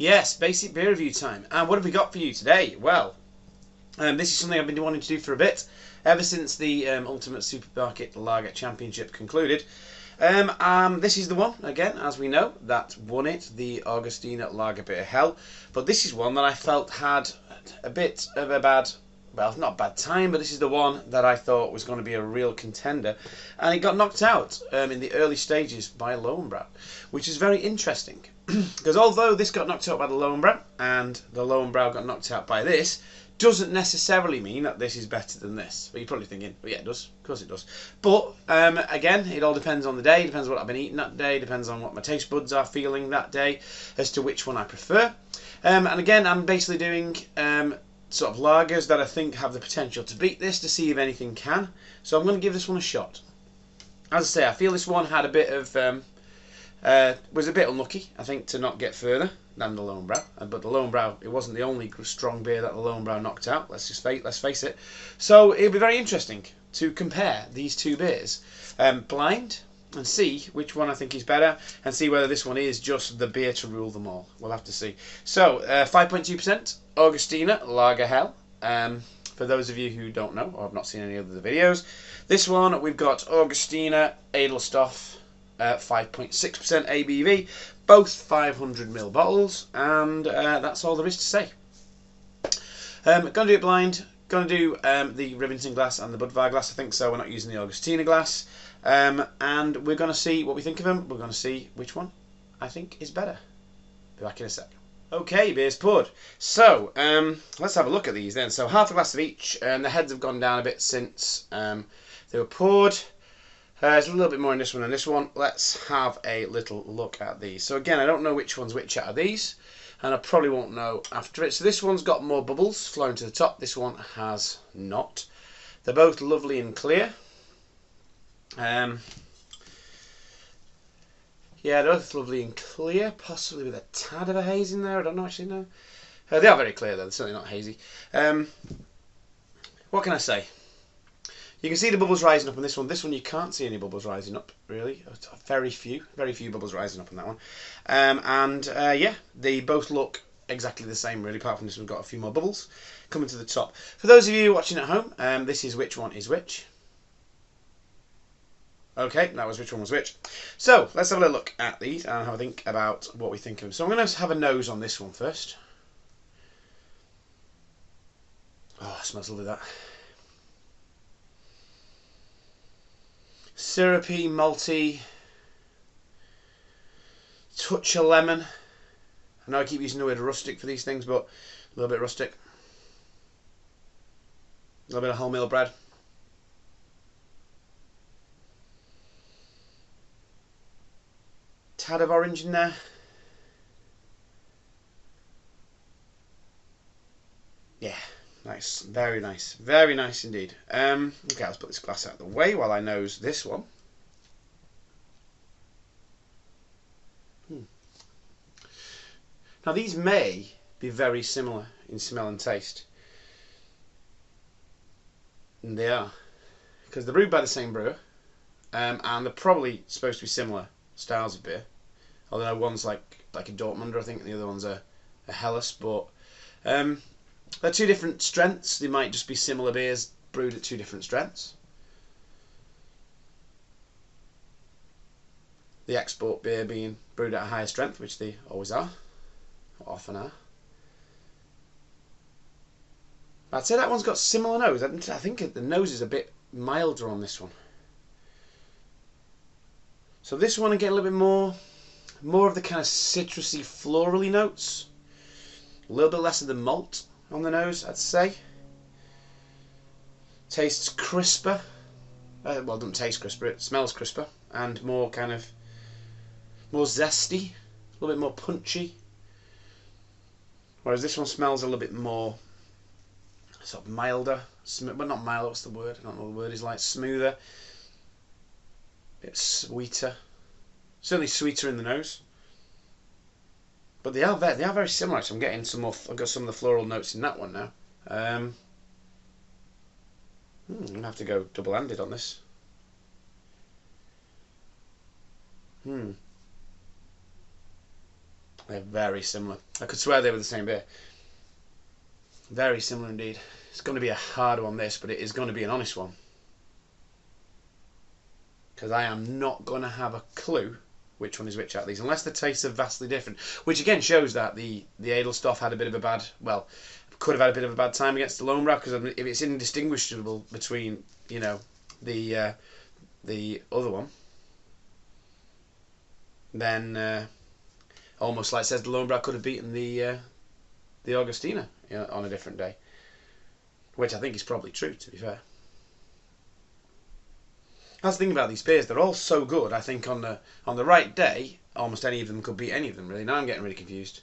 Yes, basic beer review time. And what have we got for you today? Well, this is something I've been wanting to do for a bit, ever since the Ultimate Supermarket Lager Championship concluded. This is the one, again, as we know, that won it, the Augustiner Hell. But this is one that I felt had a bit of a bad, well, not bad time, but this is the one that I thought was going to be a real contender. And it got knocked out in the early stages by Lowenbrow, which is very interesting. Because although this got knocked out by the Lowenbrow, and the Lowenbrow got knocked out by this, doesn't necessarily mean that this is better than this. But you're probably thinking, well, yeah, it does. Of course it does. But, again, it all depends on the day, depends on what I've been eating that day, depends on what my taste buds are feeling that day, as to which one I prefer. And again, I'm basically doing sort of lagers that I think have the potential to beat this, to see if anything can. So I'm going to give this one a shot. As I say, I feel this one had a bit of... was a bit unlucky, I think, to not get further than the Lowenbrow. But the Lowenbrow, it wasn't the only strong beer that the Lowenbrow knocked out. Let's face it. So it'll be very interesting to compare these two beers blind and see which one I think is better, and see whether this one is just the beer to rule them all. We'll have to see. So 5.2% Augustiner Lager Hell. For those of you who don't know or have not seen any of the videos, this one we've got Augustiner Edelstoff. 5.6% ABV, both 500ml bottles, and that's all there is to say. Going to do it blind, going to do the Rivington glass and the Budvar glass, I think so. We're not using the Augustiner glass, and we're going to see what we think of them. We're going to see which one I think is better. Be back in a sec. Okay, beers poured. So, let's have a look at these then. So, half a glass of each, and the heads have gone down a bit since they were poured. There's a little bit more in this one than this one. Let's have a little look at these. So again, I don't know which one's which out of these, and I probably won't know after it. So this one's got more bubbles flowing to the top. This one has not. They're both lovely and clear. Yeah, they're both lovely and clear, possibly with a tad of a haze in there. I don't know, actually, no. They are very clear though, they're certainly not hazy. What can I say? You can see the bubbles rising up on this one. This one you can't see any bubbles rising up, really. Very few bubbles rising up on that one. Yeah, they both look exactly the same, really, apart from this one's got a few more bubbles coming to the top. For those of you watching at home, this is which one is which. Okay, that was which one was which. So, let's have a little look at these and have a think about what we think of them. So I'm going to have a nose on this one first. Oh, it smells lovely, that. Syrupy, malty, touch of lemon. I know I keep using the word rustic for these things, but a little bit rustic. A little bit of wholemeal bread. Tad of orange in there. Yeah. Nice, very nice indeed. Okay, let's put this glass out of the way while I nose this one. Now these may be very similar in smell and taste. And they are, because they're brewed by the same brewer, and they're probably supposed to be similar styles of beer. Although one's like a Dortmunder, I think, and the other one's a Helles, but they're two different strengths. They might just be similar beers brewed at two different strengths. The export beer being brewed at a higher strength, which they always are, or often are. I'd say that one's got similar nose. I think the nose is a bit milder on this one. So this one I get a little bit more of the kind of citrusy, florally notes. A little bit less of the malt on the nose, I'd say. Tastes crisper. Well, it doesn't taste crisper, it smells crisper. And more kind of, more zesty. A little bit more punchy. Whereas this one smells a little bit more, sort of milder. But not mild, what's the word? I don't know what the word is like. Smoother. A bit sweeter. Certainly sweeter in the nose. But they are very similar. So I'm getting some more. I've got some of the floral notes in that one now. I'm gonna have to go double-handed on this. They're very similar. I could swear they were the same beer. Very similar indeed. It's going to be a hard one, this, but it is going to be an honest one. Because I am not going to have a clue which one is which out of these, unless the tastes are vastly different. Which again shows that the Edelstoff had a bit of a bad, well, could have had a bit of a bad time against the Lone Brow, because if it's indistinguishable between, you know, the other one, then almost like it says the Lone Brow could have beaten the Augustiner, you know, on a different day, which I think is probably true, to be fair. That's the thing about these beers; they're all so good. I think on the right day, almost any of them could beat any of them. Really, now I'm getting really confused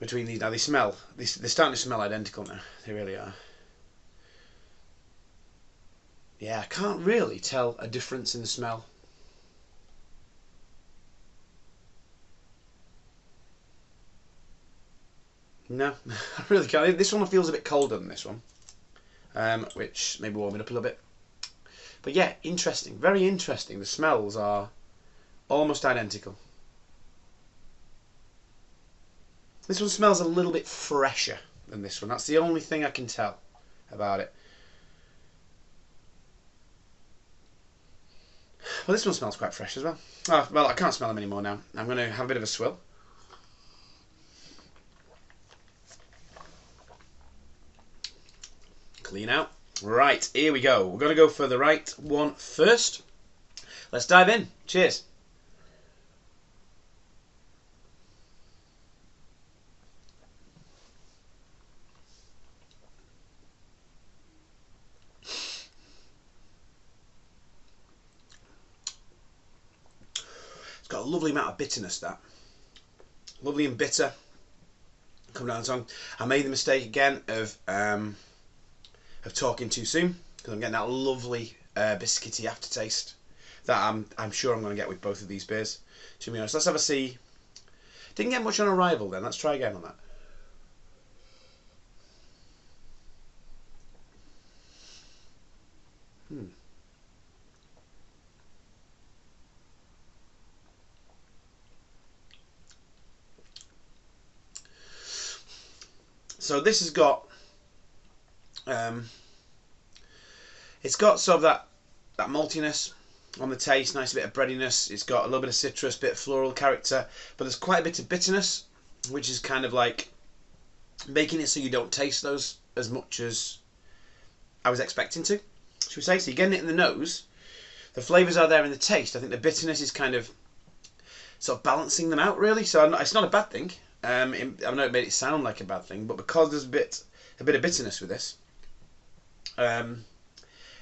between these. Now they're starting to smell identical now. They really are. Yeah, I can't really tell a difference in the smell. No, I really can't. This one feels a bit colder than this one. Which maybe warm it up a little bit. But yeah, interesting. Very interesting. The smells are almost identical. This one smells a little bit fresher than this one. That's the only thing I can tell about it. Well, this one smells quite fresh as well. Oh, well, I can't smell them anymore now. I'm going to have a bit of a swill. Clean out. Right, here we go. We're going to go for the right one first. Let's dive in. Cheers. It's got a lovely amount of bitterness, that. Lovely and bitter. Come down the tongue. I made the mistake again of talking too soon, because I'm getting that lovely biscuity aftertaste that I'm sure I'm going to get with both of these beers. To be honest, let's have a see. Didn't get much on arrival then. Let's try again on that. So this has got it's got sort of that maltiness on the taste, nice bit of breadiness. It's got a little bit of citrus, bit of floral character, but there's quite a bit of bitterness, which is kind of like making it so you don't taste those as much as I was expecting to, should we say. So you're getting it in the nose, the flavours are there in the taste. I think the bitterness is kind of sort of balancing them out, really. So it's not a bad thing. I know it made it sound like a bad thing, but because there's a bit of bitterness with this,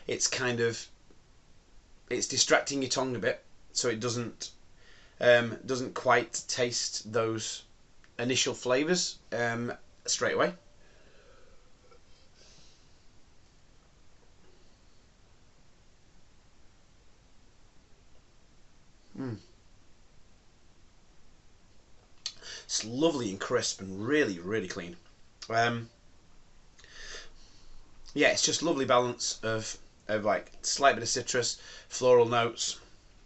it's kind of, it's distracting your tongue a bit, so it doesn't quite taste those initial flavours straight away. It's lovely and crisp and really, really clean. Yeah, it's just lovely balance of like slight bit of citrus, floral notes,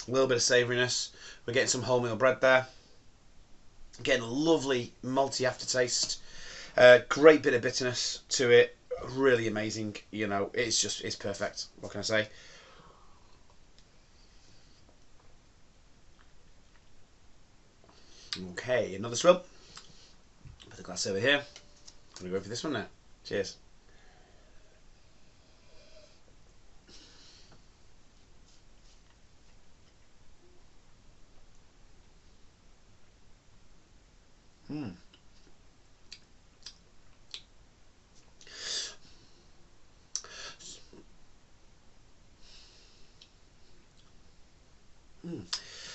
a little bit of savouriness. We're getting some wholemeal bread there. Getting a lovely malty aftertaste. Great bit of bitterness to it. Really amazing. You know, it's perfect. What can I say? Okay, another swill. Put the glass over here. I'm going to go for this one now. Cheers.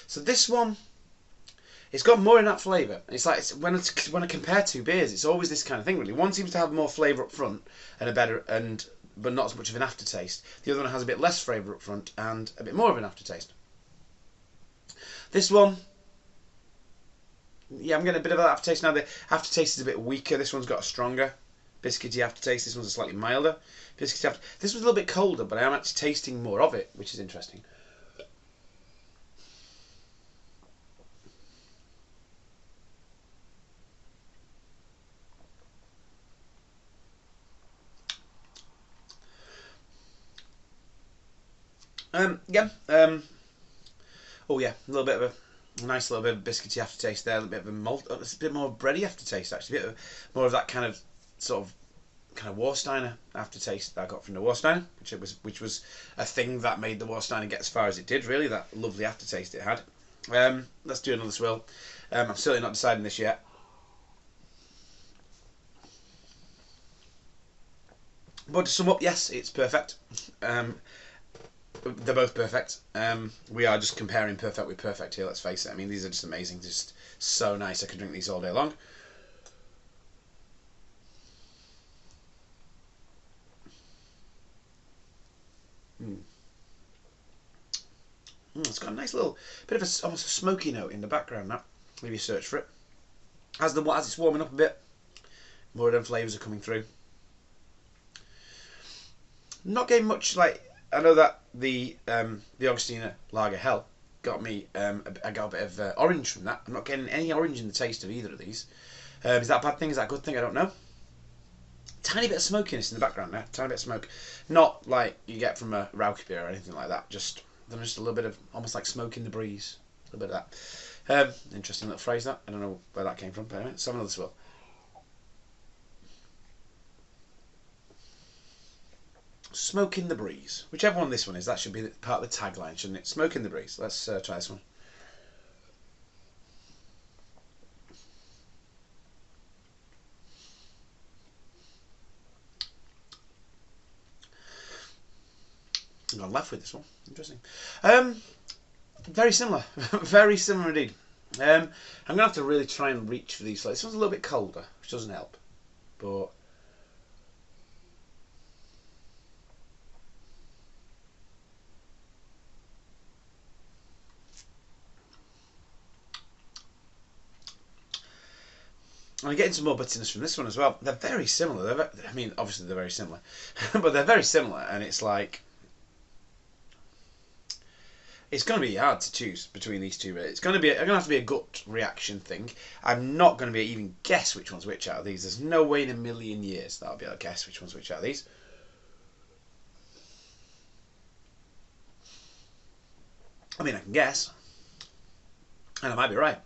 So this one, it's got more in that flavour. It's like when I compare two beers, it's always this kind of thing, really. One seems to have more flavour up front and but not as much of an aftertaste. The other one has a bit less flavour up front and a bit more of an aftertaste. This one, yeah, I'm getting a bit of an aftertaste now. The aftertaste is a bit weaker. This one's got a stronger biscuity aftertaste. This one's a slightly milder biscuity aftertaste. This was a little bit colder, but I am actually tasting more of it, which is interesting. Yeah. Oh yeah, a little bit of a nice little bit of biscuity aftertaste there. A little bit of a malt. It's a bit more bready aftertaste actually. A bit more of that kind of sort of Warsteiner aftertaste that I got from the Warsteiner, which was a thing that made the Warsteiner get as far as it did. Really, that lovely aftertaste it had. Let's do another swill. I'm certainly not deciding this yet. But to sum up, yes, it's perfect. They're both perfect. We are just comparing perfect with perfect here, let's face it. I mean, these are just amazing, just so nice. I could drink these all day long. It's got a nice little bit of almost a smoky note in the background now. Maybe search for it. As it's warming up a bit, more of them flavours are coming through. Not getting much like. I know that the Augustiner Hell got me. I got a bit of orange from that. I'm not getting any orange in the taste of either of these. Is that a bad thing? Is that a good thing? I don't know. Tiny bit of smokiness in the background there. Tiny bit of smoke. Not like you get from a Rauch beer or anything like that. Just a little bit of almost like smoke in the breeze. A little bit of that. Interesting little phrase that. I don't know where that came from. But anyway, let's have another swill. Smoke in the breeze. Whichever one this one is, that should be part of the tagline, shouldn't it? Smoke in the breeze. Let's try this one. I'm gone left with this one. Interesting. Very similar. Very similar indeed. I'm going to have to really try and reach for these. This one's a little bit colder, which doesn't help. But I'm getting some more bitterness from this one as well. They're very similar. I mean, obviously they're very similar, but they're very similar, and it's like it's going to be hard to choose between these two. It's going to have to be a gut reaction thing. I'm not going to be able to even guess which one's which out of these. There's no way in a million years that I'll be able to guess which one's which out of these. I mean, I can guess, and I might be right,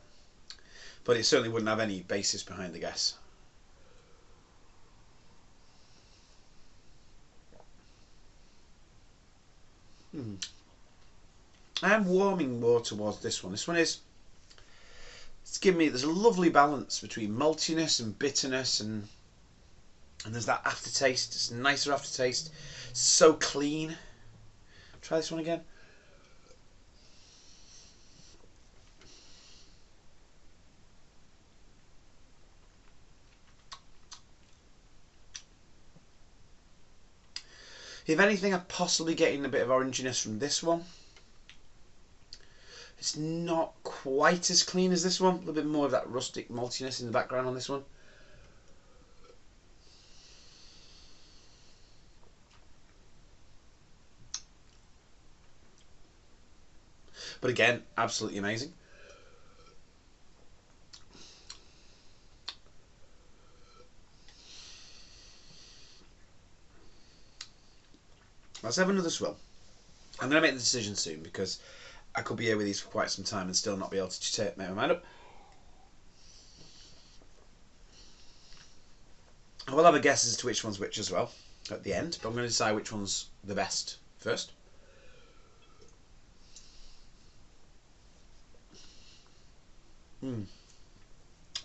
but it certainly wouldn't have any basis behind the guess. I am warming more towards this one. This one is. It's giving me. There's a lovely balance between maltiness and bitterness, and there's that aftertaste. It's a nicer aftertaste. It's so clean. Try this one again. If anything, I'm possibly getting a bit of oranginess from this one. It's not quite as clean as this one. A little bit more of that rustic maltiness in the background on this one. But again, absolutely amazing. Let's have another swill. I'm going to make the decision soon because I could be here with these for quite some time and still not be able to make my mind up. I will have a guess as to which one's which as well at the end, but I'm going to decide which one's the best first.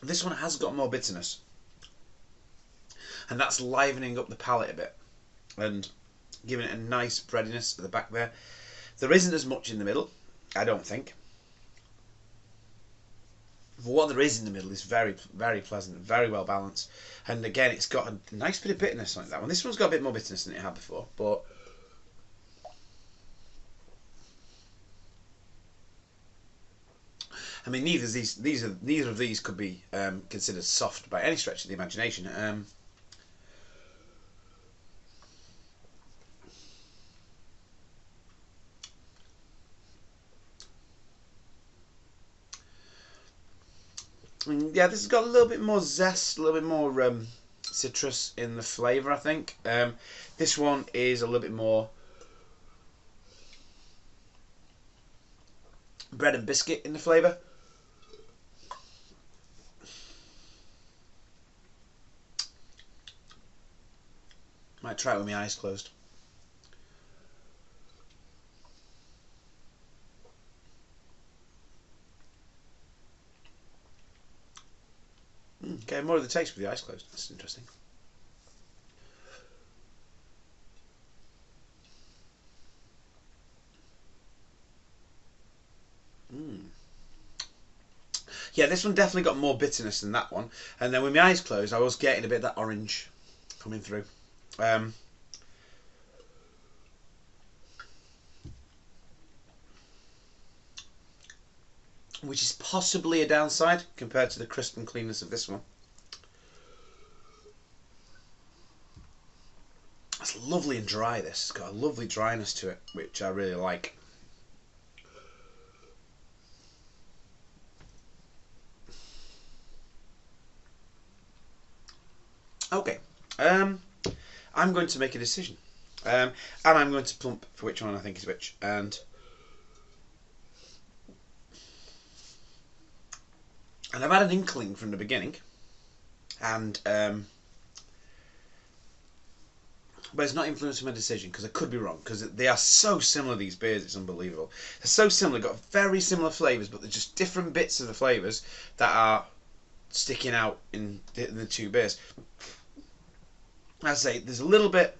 This one has got more bitterness, and that's livening up the palate a bit and giving it a nice breadiness at the back there. There isn't as much in the middle, I don't think. But what there is in the middle is very, very pleasant, very well balanced. And again, it's got a nice bit of bitterness like that one. This one's got a bit more bitterness than it had before, but I mean, neither of these could be considered soft by any stretch of the imagination. Yeah, this has got a little bit more zest, a little bit more citrus in the flavour, I think. This one is a little bit more bread and biscuit in the flavour. Might try it with my eyes closed. Okay, more of the taste with the eyes closed. That's interesting. Yeah, this one definitely got more bitterness than that one. And then with my eyes closed, I was getting a bit of that orange coming through. Which is possibly a downside compared to the crisp and cleanness of this one. It's lovely and dry, this. It's got a lovely dryness to it, which I really like. Okay, I'm going to make a decision. And I'm going to plump for which one I think is which. And I've had an inkling from the beginning. And but it's not influencing my decision because I could be wrong, because they are so similar, these beers, it's unbelievable. They're so similar, got very similar flavours, but they're just different bits of the flavours that are sticking out in the two beers. As I say, there's a little bit,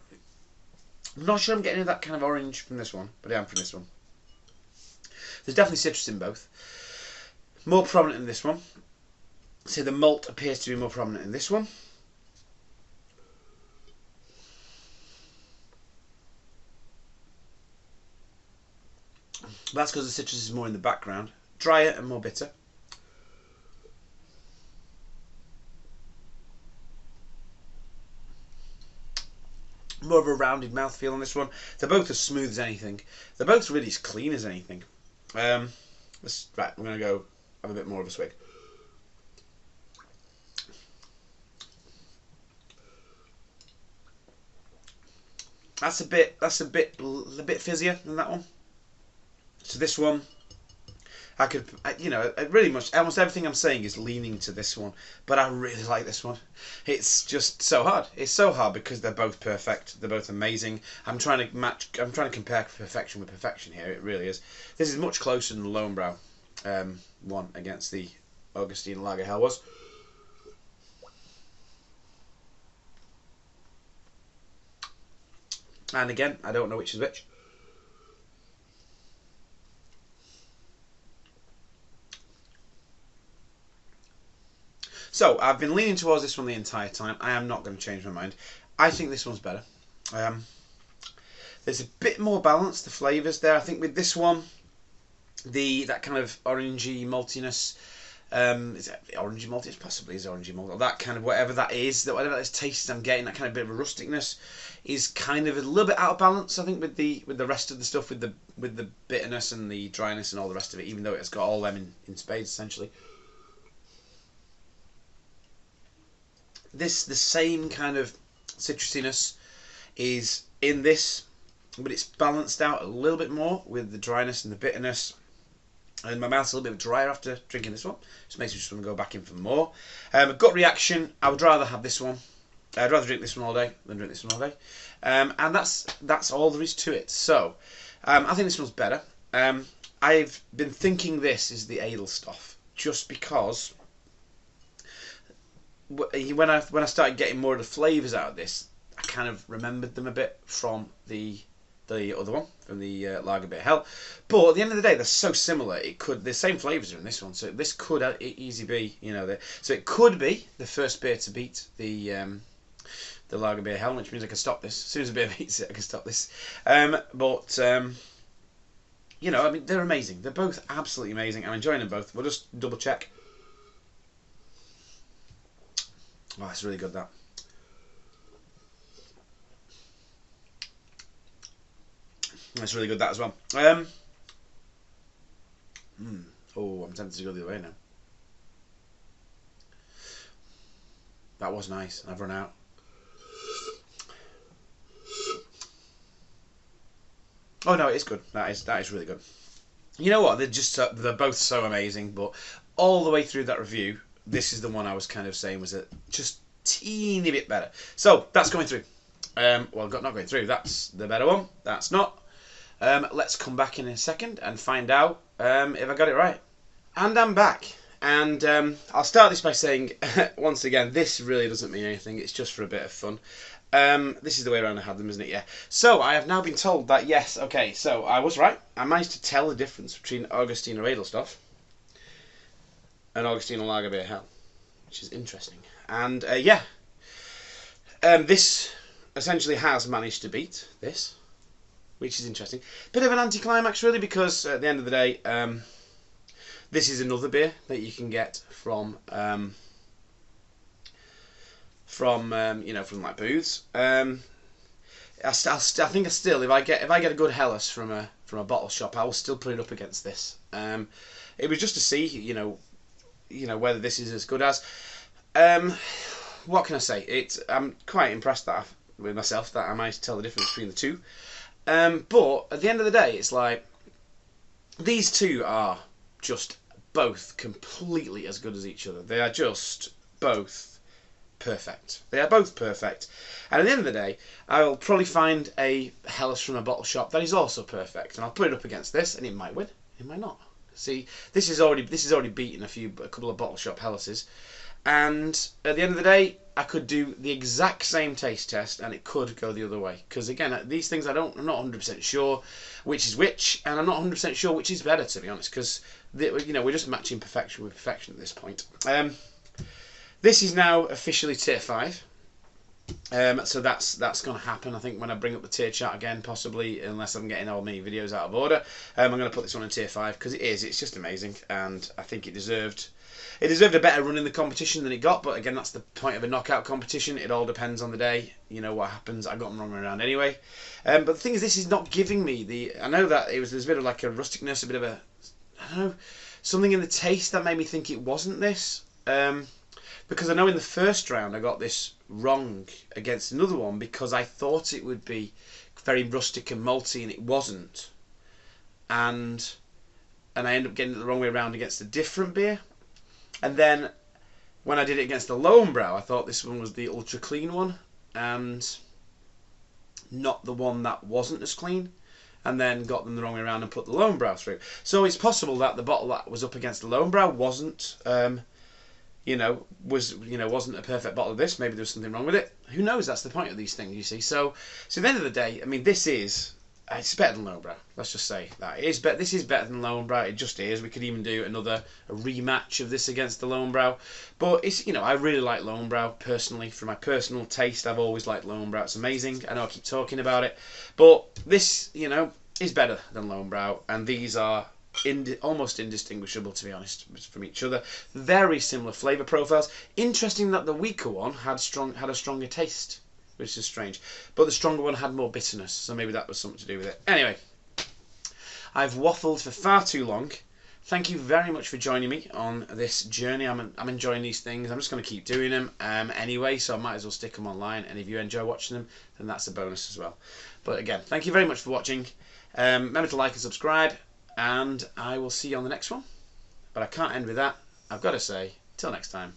I'm not sure I'm getting that kind of orange from this one, but I am from this one. There's definitely citrus in both. More prominent in this one. So the malt appears to be more prominent in this one. That's because the citrus is more in the background. Drier and more bitter. More of a rounded mouthfeel on this one. They're both as smooth as anything. They're both really as clean as anything. Right, I'm going to go have a bit more of a swig. That's a bit fizzier than that one. So this one, really much, almost everything I'm saying is leaning to this one, but I really like this one. It's just so hard. It's so hard because they're both perfect. They're both amazing. I'm trying to compare perfection with perfection here. It really is. This is much closer than the Lowenbrow one against the Augustiner Hell was. And again, I don't know which is which. So, I've been leaning towards this one the entire time. I am not going to change my mind. I think this one's better. There's a bit more balance, the flavours there. I think with this one, that kind of orangey maltiness, is it orangey malty? It possibly is orangey malt. Or that kind of whatever that is, whatever that taste I'm getting, that kind of bit of a rusticness, is kind of a little bit out of balance. I think with the rest of the stuff, with the bitterness and the dryness and all the rest of it, even though it's got all them in spades essentially. The same kind of citrusiness is in this, but it's balanced out a little bit more with the dryness and the bitterness. And my mouth's a little bit drier after drinking this one. Just makes me just want to go back in for more. A gut reaction, I would rather have this one. I'd rather drink this one all day than drink this one all day. And that's all there is to it. So, I think this one's better. I've been thinking this is the Edelstoff, just because when I started getting more of the flavours out of this, I kind of remembered them a bit from the other one, from the Augustiner Hell. But at the end of the day, they're so similar. The same flavours are in this one, so this could easily be, so it could be the first beer to beat the Augustiner Hell, which means I can stop this as soon as a beer beats it. I can stop this. They're amazing. They're both absolutely amazing. I'm enjoying them both. We'll just double check. Oh, it's really good, that. That's really good, that as well. Oh, I'm tempted to go the other way now. That was nice. I've run out. Oh no, it is good. That is really good. You know what? They're both so amazing, but all the way through that review, this is the one I was kind of saying was just teeny bit better. So that's going through. Well, not going through. That's the better one. That's not. Let's come back in a second and find out if I got it right. And I'm back. And I'll start this by saying, once again, this really doesn't mean anything. It's just for a bit of fun. This is the way around I had them, isn't it? Yeah. So I have now been told that, yes, okay, so I was right. I managed to tell the difference between Augustiner Edelstoff and Augustiner Hell, which is interesting. And yeah, this essentially has managed to beat this, which is interesting. Bit of an anticlimax, really, because at the end of the day, this is another beer that you can get from like booths. I think if I get a good Helles from a bottle shop, I will still put it up against this. It was just to see, whether this is as good as. What can I say? I'm quite impressed with myself that I managed to tell the difference between the two. But at the end of the day, it's like these two are just both completely as good as each other. They are just both perfect. They are both perfect. And at the end of the day, I'll probably find a Helles from a bottle shop that is also perfect, and I'll put it up against this, and it might win. It might not. See, this is already beaten a couple of bottle shop Helleses, and at the end of the day, I could do the exact same taste test, and it could go the other way. Because again, these things I'm not 100% sure which is which, and I'm not 100% sure which is better, to be honest. Because we're just matching perfection with perfection at this point. This is now officially tier 5. So that's going to happen, I think, when I bring up the tier chart again, possibly, unless I'm getting all my videos out of order. I'm going to put this one in tier 5 because it's just amazing, and I think it deserved a better run in the competition than it got. But again, that's the point of a knockout competition. It all depends on the day. You know what happens. I got them wrong around anyway. But the thing is, this is not giving me I know that there's a bit of like a rusticness, a bit of a, I don't know, something in the taste that made me think it wasn't this. Because I know in the first round I got this wrong against another one because I thought it would be very rustic and malty, and it wasn't. And I ended up getting it the wrong way around against a different beer. And then when I did it against the Lonebrow, I thought this one was the ultra clean one and not the one that wasn't as clean, and then got them the wrong way around and put the Lonebrow through. So it's possible that the bottle that was up against the Lonebrow wasn't wasn't a perfect bottle of this. Maybe there was something wrong with it. Who knows? That's the point of these things, you see. So at the end of the day, I mean, it's better than Lonebrow. Let's just say that. This is better than Lonebrow. It just is. We could even do a rematch of this against the Lonebrow. But I really like Lonebrow personally. For my personal taste, I've always liked Lonebrow. It's amazing. I know I keep talking about it, but this, is better than Lonebrow, and these are almost indistinguishable, to be honest, from each other. Very similar flavour profiles. Interesting that the weaker one had a stronger taste, which is strange. But the stronger one had more bitterness, so maybe that was something to do with it. Anyway, I've waffled for far too long. Thank you very much for joining me on this journey. I'm enjoying these things. I'm just going to keep doing them anyway, so I might as well stick them online. And if you enjoy watching them, then that's a bonus as well. But again, thank you very much for watching. Remember to like and subscribe, and I will see you on the next one. But I can't end with that. I've got to say, till next time.